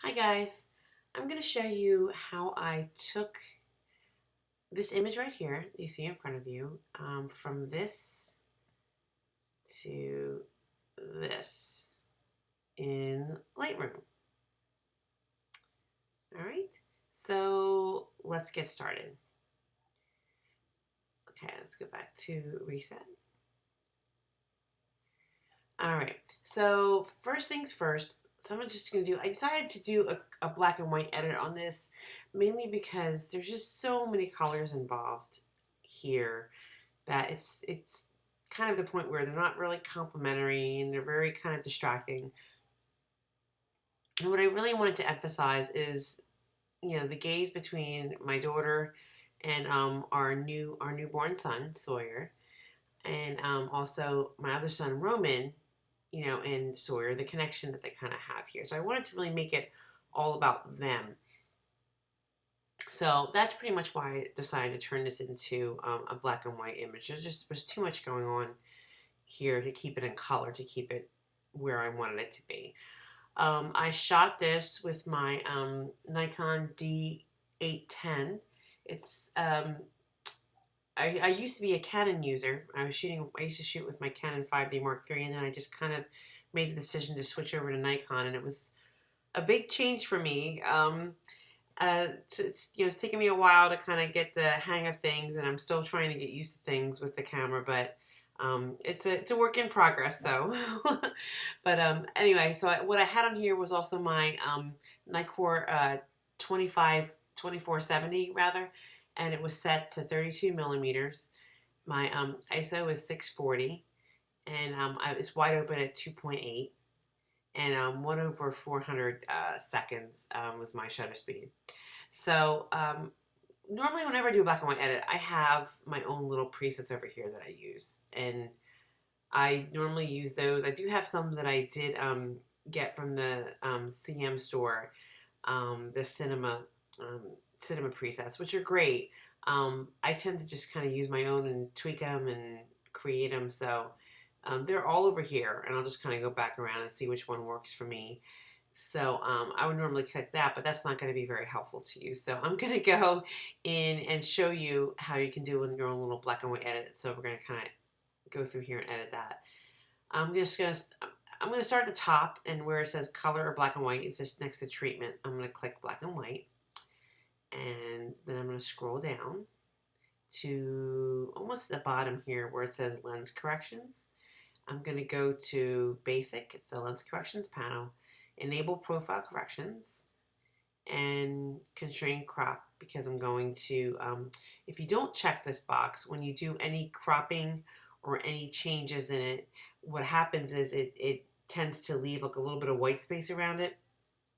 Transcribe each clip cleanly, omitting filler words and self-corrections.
Hi guys, I'm going to show you how I took this image right here you see in front of you from this to this in Lightroom. Alright, so let's get started. Okay, let's go back to reset. Alright, so first things first, so I'm just going to do, I decided to do a black and white edit on this mainly because there's just so many colors involved here that it's kind of the point where they're not really complementary and they're very kind of distracting. And what I really wanted to emphasize is, the gaze between my daughter and our newborn son Sawyer, and also my other son Roman, and Sawyer, the connection that they kind of have here. So I wanted to really make it all about them. So that's pretty much why I decided to turn this into a black and white image. There's too much going on here to keep it in color, to keep it where I wanted it to be. I shot this with my Nikon D810. It's I used to be a Canon user. I used to shoot with my Canon 5D Mark III, and then I just kind of made the decision to switch over to Nikon, and it was a big change for me. It's taken me a while to kind of get the hang of things, and I'm still trying to get used to things with the camera, but it's a work in progress. So, but anyway, so what I had on here was also my Nikkor 2470 rather, and it was set to 32 millimeters. My ISO is 640, and it's wide open at 2.8, and 1/400 seconds was my shutter speed. So normally whenever I do a black and white edit, I have my own little presets over here that I use, and I normally use those. I do have some that I did get from the CM store, the cinema presets, which are great. I tend to just kind of use my own and tweak them and create them. So they're all over here, and I'll just kind of go back around and see which one works for me. So I would normally click that, but that's not going to be very helpful to you. So I'm going to go in and show you how you can do your own little black and white edit. So we're going to kind of go through here and edit that. I'm going to start at the top, and where it says color or black and white, it's just next to treatment. I'm going to click black and white, and then I'm going to scroll down to almost the bottom here where it says lens corrections. I'm going to go to basic, it's the lens corrections panel, enable profile corrections, and constrain crop, because I'm going to, if you don't check this box, when you do any cropping or any changes in it, what happens is it tends to leave like a little bit of white space around it,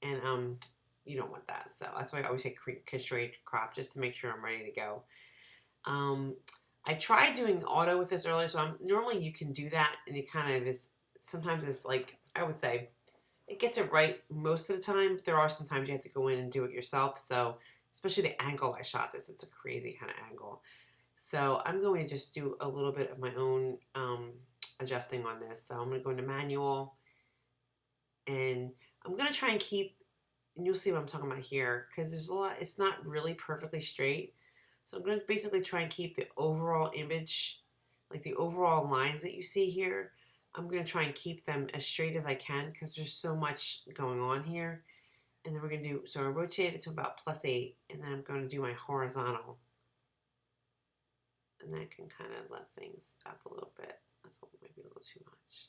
and you don't want that. So that's why I always say constrain crop, just to make sure I'm ready to go. I tried doing auto with this earlier, so normally you can do that, and it kind of is, sometimes it's like, I would say, it gets it right most of the time, but there are some times you have to go in and do it yourself. So, especially the angle I shot this, it's a crazy kind of angle. So I'm going to just do a little bit of my own adjusting on this. So I'm going to go into manual, and I'm going to try and keep, and you'll see what I'm talking about here, because there's a lot, it's not really perfectly straight. So I'm going to basically try and keep the overall image, like the overall lines that you see here, I'm going to try and keep them as straight as I can, because there's so much going on here. And then we're going to do, so I rotate it to about +8, and then I'm going to do my horizontal. And that can kind of let things up a little bit. That's maybe a little too much.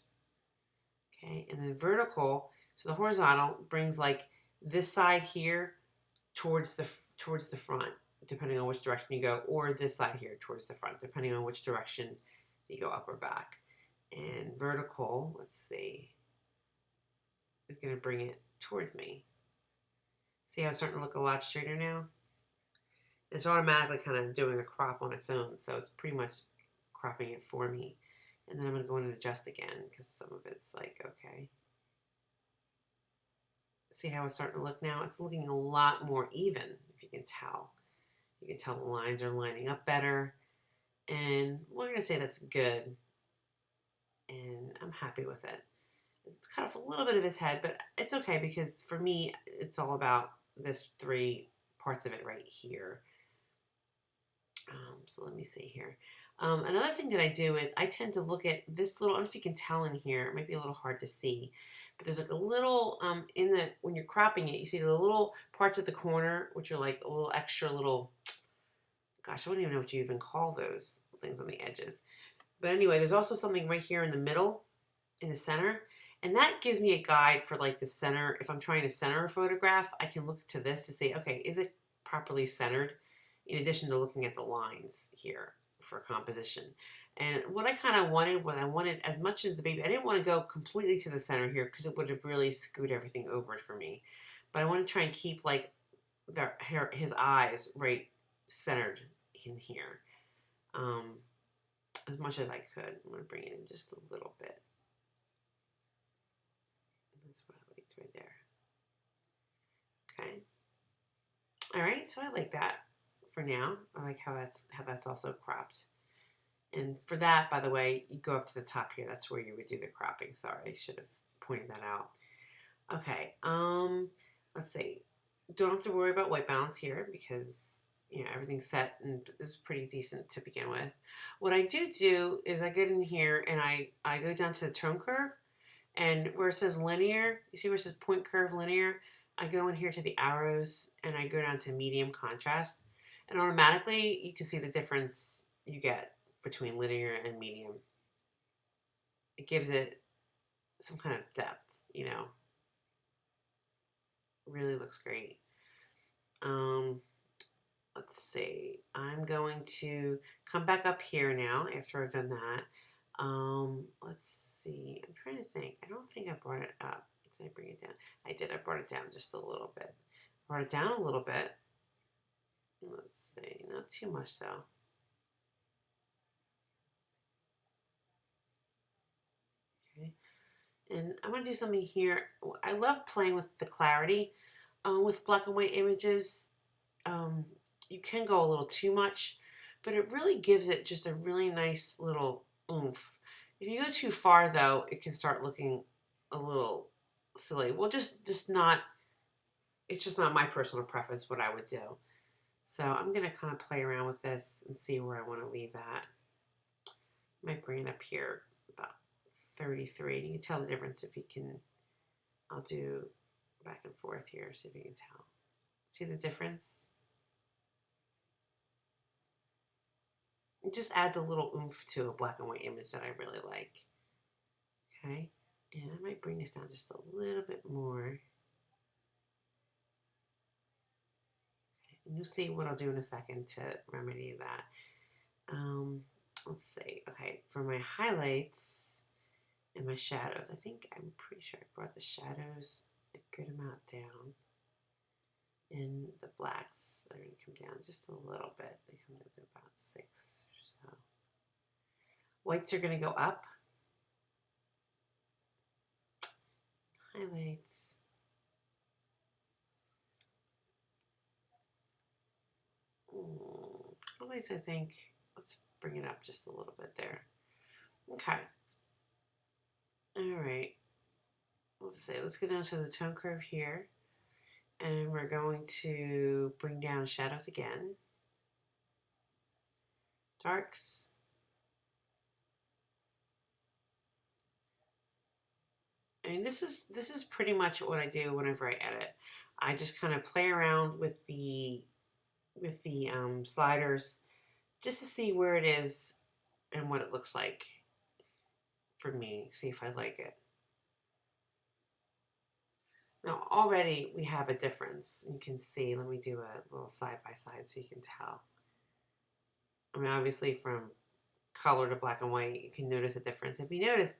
Okay, and then vertical, so the horizontal brings like this side here towards the front, depending on which direction you go, or this side here towards the front, depending on which direction you go, up or back. And vertical, let's see, is going to bring it towards me. See how it's starting to look a lot straighter now? It's automatically kind of doing a crop on its own, so it's pretty much cropping it for me. And then I'm going to go in and adjust again, because some of it's like, okay. See how it's starting to look now? It's looking a lot more even, if you can tell. You can tell the lines are lining up better. And we're going to say that's good. And I'm happy with it. It's cut off a little bit of his head, but it's okay because for me, it's all about this 3 parts of it right here. So let me see here. Another thing that I do is I tend to look at this little, I don't know if you can tell in here, it might be a little hard to see, but there's like a little, when you're cropping it, you see the little parts at the corner, which are like a little extra little, gosh, I don't even know what you even call those things on the edges. But anyway, there's also something right here in the middle, in the center, and that gives me a guide for like the center. If I'm trying to center a photograph, I can look to this to say, okay, is it properly centered? In addition to looking at the lines here for composition. And what I kind of wanted as much as the baby, I didn't want to go completely to the center here because it would have really screwed everything over for me. But I want to try and keep like his eyes right centered in here as much as I could. I'm going to bring it in just a little bit. That's what I liked right there. Okay. All right, so I like that for now. I like how that's also cropped. And for that, by the way, you go up to the top here. That's where you would do the cropping. Sorry, I should have pointed that out. Okay, let's see. Don't have to worry about white balance here because everything's set and is pretty decent to begin with. What I do is I get in here and I go down to the tone curve, and where it says linear, you see where it says point curve linear, I go in here to the arrows and I go down to medium contrast, and automatically you can see the difference you get between linear and medium. It gives it some kind of depth, really looks great. Let's see, I'm going to come back up here now after I've done that. Let's see, I'm trying to think. I don't think I brought it up. Did I bring it down? I did. I brought it down just a little bit. Brought it down a little bit. Let's see, not too much though. Okay, and I'm going to do something here. I love playing with the clarity with black and white images. You can go a little too much, but it really gives it just a really nice little oomph. If you go too far though, it can start looking a little silly. Well, just not, it's just not my personal preference what I would do. So I'm going to kind of play around with this and see where I want to leave that. I might bring it up here about 33. You can tell the difference if you can. I'll do back and forth here, see if you can tell. See the difference? It just adds a little oomph to a black and white image that I really like. Okay, and I might bring this down just a little bit more. Okay. And you'll see what I'll do in a second to remedy that. Let's see. Okay, for my highlights and my shadows, I'm pretty sure I brought the shadows a good amount down. And the blacks are going to come down just a little bit. They come down to about 6 or so. Whites are going to go up. Highlights. Highlights, I think. Let's bring it up just a little bit there. Okay. All right. Let's see. Let's go down to the tone curve here. And we're going to bring down shadows again. Darks. I mean, this is pretty much what I do whenever I edit. I just kind of play around with the sliders just to see where it is and what it looks like for me. See if I like it. Now already we have a difference. You can see. Let me do a little side by side so you can tell. I mean, obviously from color to black and white, you can notice a difference. If you notice,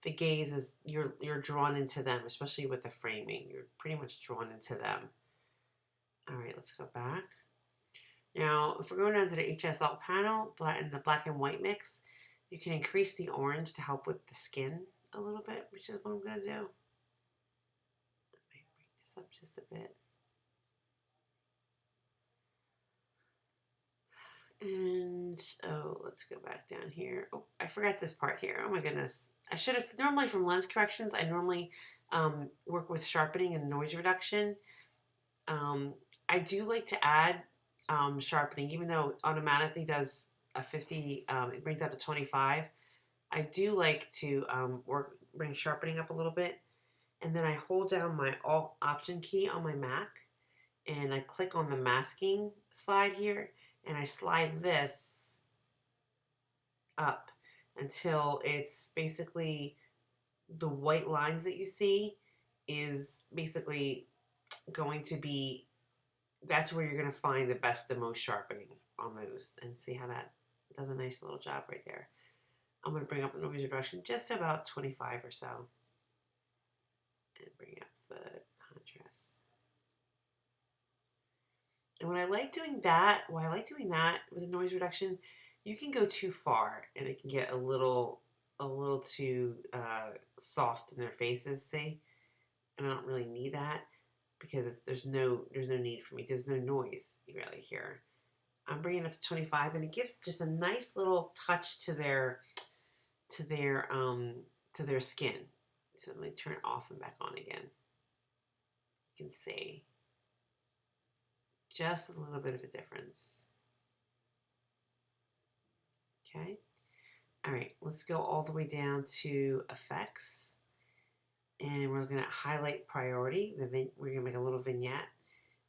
the gaze is you're drawn into them, especially with the framing. You're pretty much drawn into them. All right, let's go back. Now, if we're going down to the HSL panel in the black and white mix, you can increase the orange to help with the skin a little bit, which is what I'm going to do. I might bring this up just a bit. And And oh, let's go back down here. Oh, I forgot this part here. Oh my goodness. I should have, normally from lens corrections, I normally work with sharpening and noise reduction. I do like to add sharpening, even though it automatically does a 50, it brings up to 25. I do like to bring sharpening up a little bit. And then I hold down my Alt Option key on my Mac and I click on the masking slide here and I slide this up until it's basically the white lines that you see is basically going to be, that's where you're going to find the best, the most sharpening on those. And see how that does a nice little job right there. I'm going to bring up the noise reduction just to about 25 or so. And bring up the contrast. And when I like doing that, with the noise reduction, you can go too far and it can get a little too soft in their faces, see? And I don't really need that because there's no need for me. There's no noise you really hear. I'm bringing it up to 25 and it gives just a nice little touch to their skin. So let me turn it off and back on again. You can see just a little bit of a difference. Okay. All right, let's go all the way down to effects. And we're looking at highlight priority. We're gonna make a little vignette.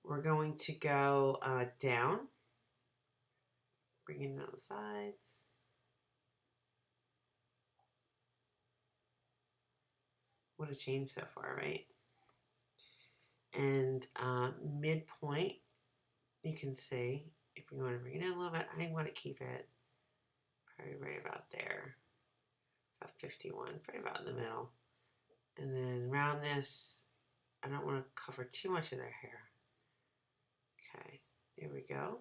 We're going to go down, bring it on the sides. What a change so far, right? And midpoint, you can see, if we want to bring it in a little bit, I want to keep it probably right about there, about 51, probably about in the middle. And then around this, I don't want to cover too much of their hair. Okay, there we go.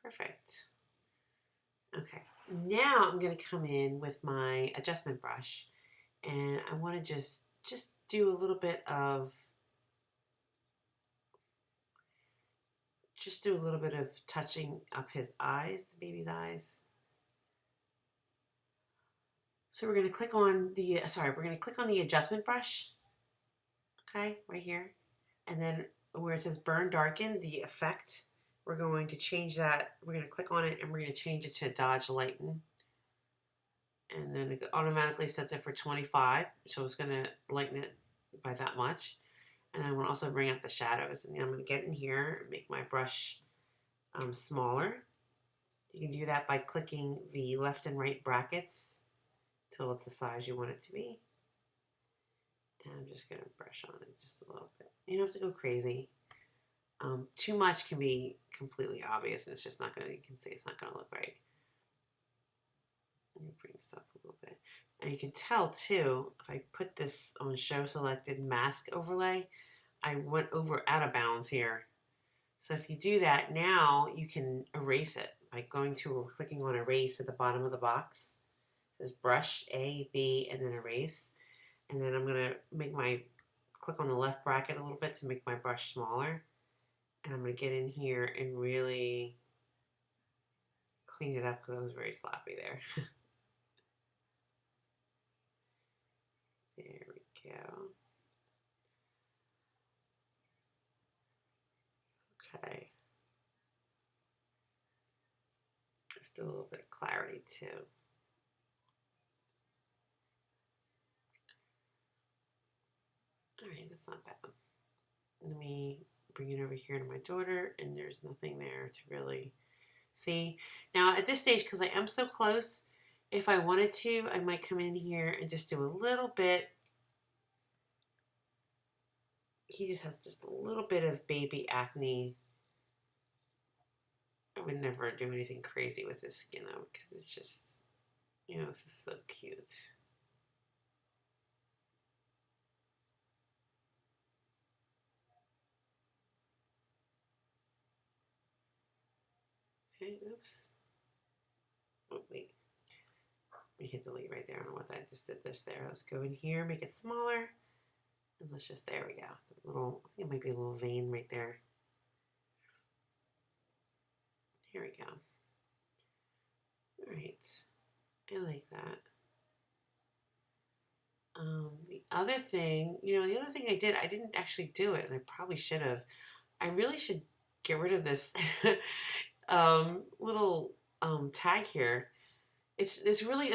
Perfect. Okay, now I'm going to come in with my adjustment brush and I want to just do a little bit of touching up his eyes, the baby's eyes. So we're going to click on the adjustment brush. Okay, right here. And then where it says burn darken, the effect, we're going to change that. We're going to click on it and we're going to change it to dodge lighten. And then it automatically sets it for 25. So it's going to lighten it by that much. And I want to also bring up the shadows. And I'm going to get in here and make my brush smaller. You can do that by clicking the left and right brackets till it's the size you want it to be. And I'm just going to brush on it just a little bit. You don't have to go crazy. Too much can be completely obvious and it's just not going to, you can see it's not going to look right. Let me bring this up a little bit. And you can tell too, if I put this on show selected mask overlay, I went out of bounds here. So if you do that now, you can erase it by going to or clicking on erase at the bottom of the box. It says brush A, B, and then erase. And then I'm going to click on the left bracket a little bit to make my brush smaller. And I'm going to get in here and really clean it up because I was very sloppy there. There we go. Okay. Just a little bit of clarity too. All right, that's not bad. Let me bring it over here to my daughter, and there's nothing there to really see. Now at this stage, because I am so close, if I wanted to, I might come in here and just do a little bit. He just has just a little bit of baby acne. I would never do anything crazy with his skin though, because it's just, it's just so cute. Okay, oops. Oh, wait. Let me hit delete right there. I don't know what that just did this there. Let's go in here, make it smaller. And let's just, there we go. I think it might be a little vein right there. Here we go. All right, I like that. The other thing, the other thing I didn't actually do it, and I probably should have. I really should get rid of this little tag here. It's a really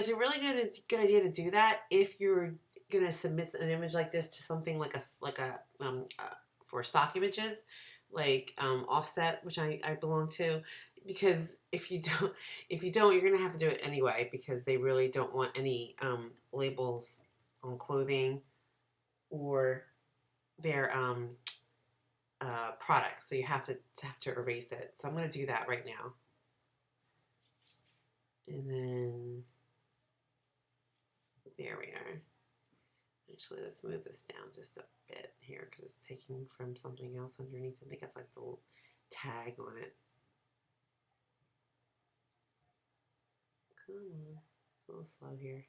good idea to do that if you're gonna submit an image like this to something like for stock images, like Offset, which I belong to, because if you don't, you're gonna have to do it anyway because they really don't want any labels on clothing or their products, so you have to erase it. So I'm gonna do that right now, and then there we are. Actually, let's move this down just a bit here because it's taking from something else underneath. I think it's like the little tag on it. Come on, it's a little slow here.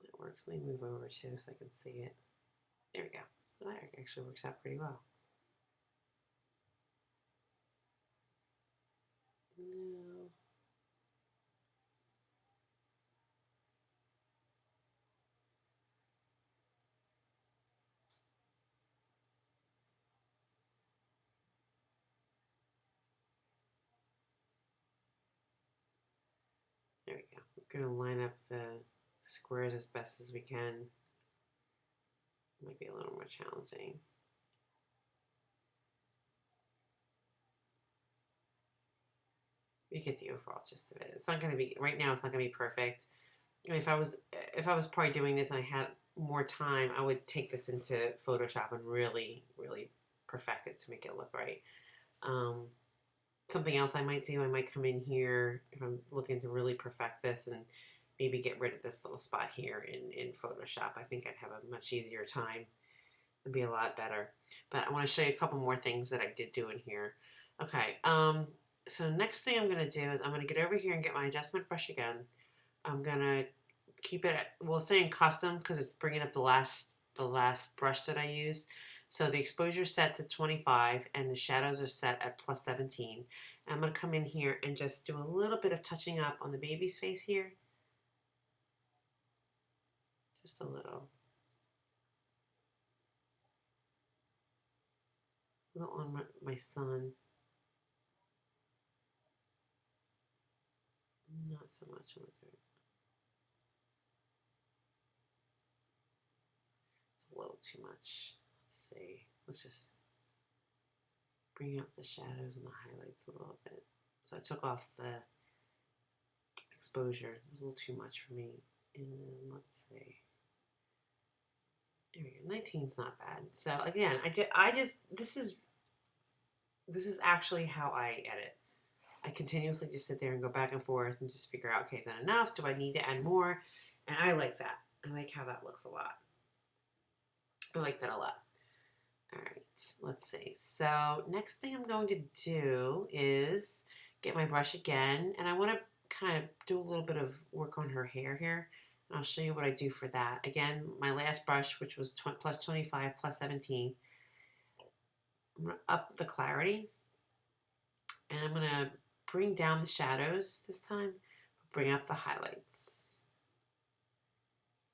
It works. Let me move over too so I can see it. There we go. Well, that actually works out pretty well. No. There we go. We're going to line up the squares as best as we can. Might be a little more challenging. You get the overall gist of it. It's not going to be, right now it's not going to be perfect. If I was probably doing this and I had more time, I would take this into Photoshop and really perfect it to make it look right. Something else I might do, I might come in here if I'm looking to really perfect this and maybe get rid of this little spot here in Photoshop. I think I'd have a much easier time. It'd be a lot better. But I want to show you a couple more things that I did do in here. Okay, so next thing I'm going to do is I'm going to get over here and get my adjustment brush again. I'm going to keep it, we'll say in custom because it's bringing up the last brush that I used. So the exposure is set to 25 and the shadows are set at plus 17. And I'm going to come in here and just do a little bit of touching up on the baby's face here. Just a little. A little on my son. Not so much on the third. It's a little too much. Let's see. Let's just bring up the shadows and the highlights a little bit. So I took off the exposure. It was a little too much for me. And then let's see. There we go. 19's not bad. So again, this is actually how I edit. I continuously just sit there and go back and forth and just figure out, okay, is that enough? Do I need to add more? And I like that. I like how that looks a lot. I like that a lot. All right, let's see. So next thing I'm going to do is get my brush again, and I want to kind of do a little bit of work on her hair here. And I'll show you what I do for that. Again, my last brush, which was plus 25, plus 17. I'm going to up the clarity, and I'm going to bring down the shadows this time, bring up the highlights.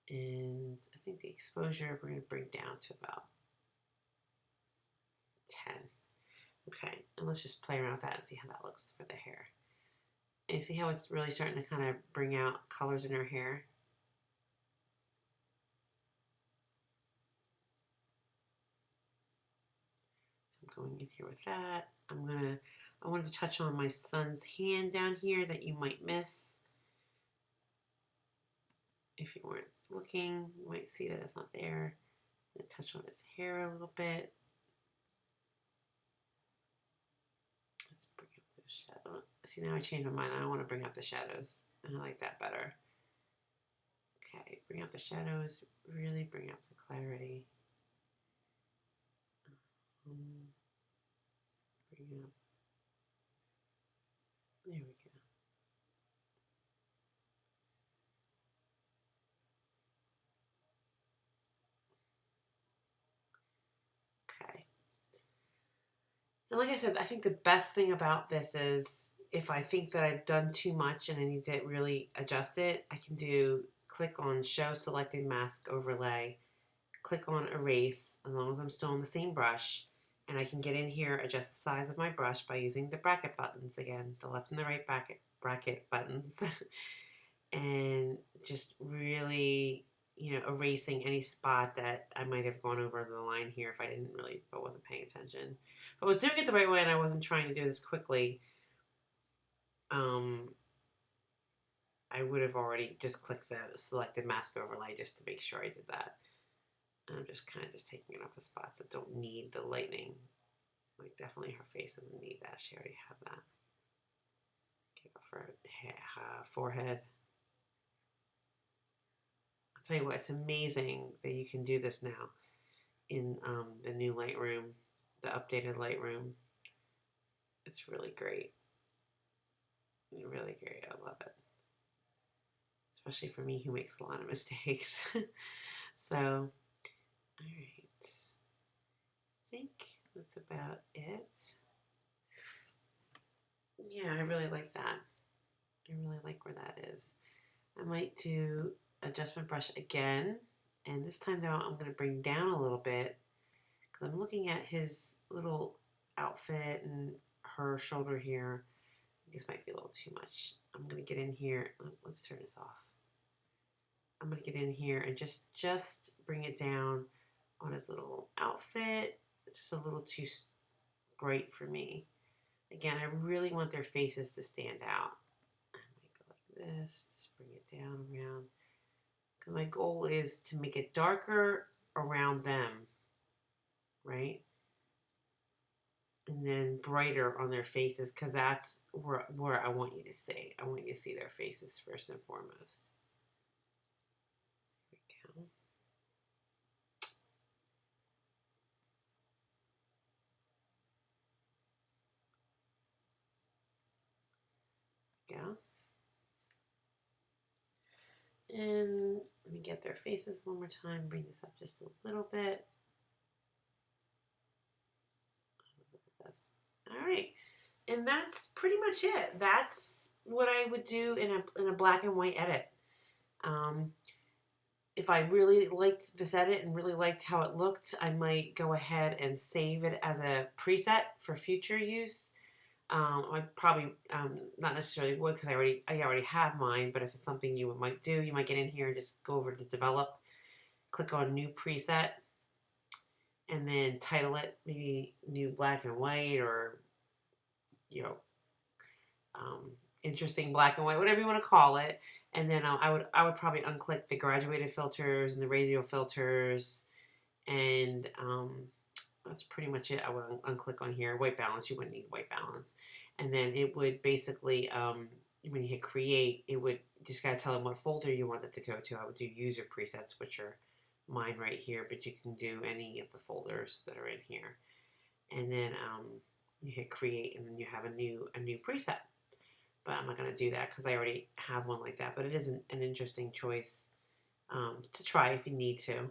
And I think the exposure we're going to bring down to about 10. Okay, and let's just play around with that and see how that looks for the hair. And you see how it's really starting to kind of bring out colors in her hair? So I'm going in here with that. I wanted to touch on my son's hand down here that you might miss. If you weren't looking, you might see that it's not there. I'm going to touch on his hair a little bit. Let's bring up those shadows. See, now I changed my mind. I don't want to bring up the shadows, and I like that better. Okay, bring up the shadows. Really bring up the clarity. Bring it up. There we go. Okay. And like I said, I think the best thing about this is if I think that I've done too much and I need to really adjust it, I can click on Show Selected Mask Overlay, click on Erase, as long as I'm still on the same brush, and I can get in here, adjust the size of my brush by using the bracket buttons again, the left and the right bracket buttons, and just really, erasing any spot that I might have gone over the line here if I wasn't paying attention. If I was doing it the right way and I wasn't trying to do this quickly, um, I would have already just clicked the selected mask overlay just to make sure I did that. And I'm just kind of just taking it off the spots that don't need the lightning. Like definitely her face doesn't need that. She already had that. Okay, go for forehead. I'll tell you what, it's amazing that you can do this now in the new Lightroom, the updated Lightroom. It's really great. Really great. I love it. Especially for me who makes a lot of mistakes. So, all right. I think that's about it. Yeah, I really like that. I really like where that is. I might do adjustment brush again. And this time though, I'm going to bring down a little bit because I'm looking at his little outfit and her shoulder here. This might be a little too much. I'm going to get in here. Let's turn this off. I'm going to get in here and just bring it down on his little outfit. It's just a little too bright for me. Again, I really want their faces to stand out. I might go like this, just bring it down around. Because my goal is to make it darker around them, right? And then brighter on their faces, because that's where I want you to see. I want you to see their faces first and foremost. There we go. And let me get their faces one more time. Bring this up just a little bit. All right. And that's pretty much it. That's what I would do in a black and white edit. If I really liked this edit and really liked how it looked, I might go ahead and save it as a preset for future use. I probably not necessarily would because I already have mine, but if it's something you might do, you might get in here and just go over to develop, click on new preset, and then title it maybe new black and white or interesting black and white, whatever you want to call it. And then I would probably unclick the graduated filters and the radial filters, and that's pretty much it. I would unclick on here. White balance, you wouldn't need white balance. And then it would basically, when you hit create, it would just gotta tell them what folder you want it to go to. I would do user presets, which are mine right here, but you can do any of the folders that are in here. And then you hit create, and then you have a new preset. But I'm not going to do that because I already have one like that. But it is an interesting choice to try if you need to.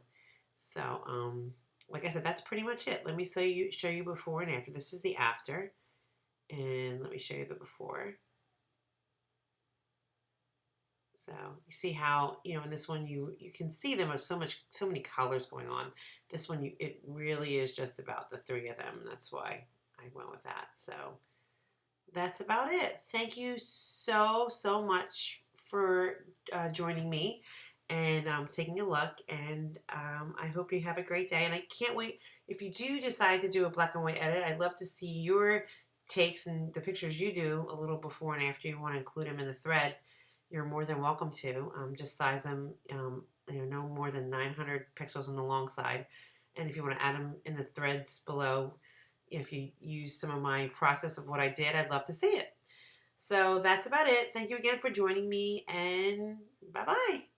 So, like I said, that's pretty much it. Let me show you before and after. This is the after. And let me show you the before. So you see how, in this one you can see them with so many colors going on. This one, it really is just about the three of them. That's why I went with that. So that's about it. Thank you so much for joining me and taking a look. And I hope you have a great day. And I can't wait. If you do decide to do a black and white edit, I'd love to see your takes and the pictures you do a little before and after. You want to include them in the thread, you're more than welcome to. Just size them, no more than 900 pixels on the long side. And if you want to add them in the threads below, if you use some of my process of what I did, I'd love to see it. So that's about it. Thank you again for joining me, and bye-bye.